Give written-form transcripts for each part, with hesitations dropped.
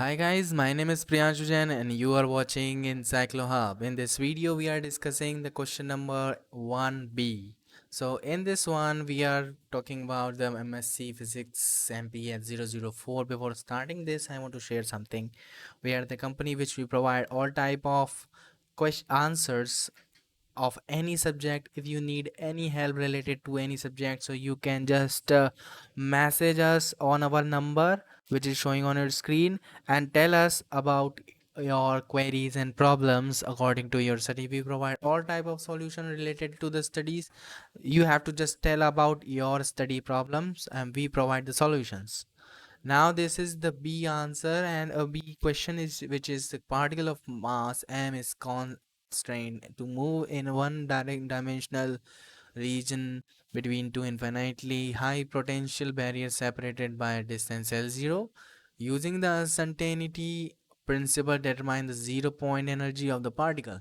Hi guys, my name is Priyanshu Jain and you are watching EncycloHub. In this video, we are discussing the question number 1B. So in this one, we are talking about the MSc Physics MP at 004. Before starting this, I want to share something. We are the company which we provide all type of answers of any subject. If you need any help related to any subject, so you can just message us on our number which is showing on your screen and tell us about your queries and problems according to your study. We provide all type of solution related to the studies. You have to just tell about your study problems and we provide the solutions. Now this is the B answer, and a B question is which is the particle of mass m is constrained to move in one direct dimensional region between two infinitely high potential barriers separated by a distance L0. Using the uncertainty principle, determine the 0 point energy of the particle.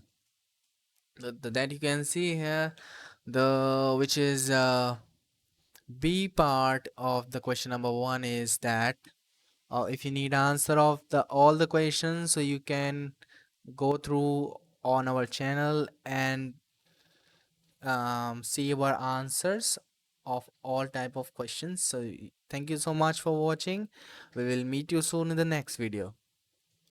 That you can see here, the which is B part of the question number one is that if you need answer of the all the questions, so you can go through on our channel and see our answers of all type of questions. So thank you so much for watching. We will meet you soon in the next video.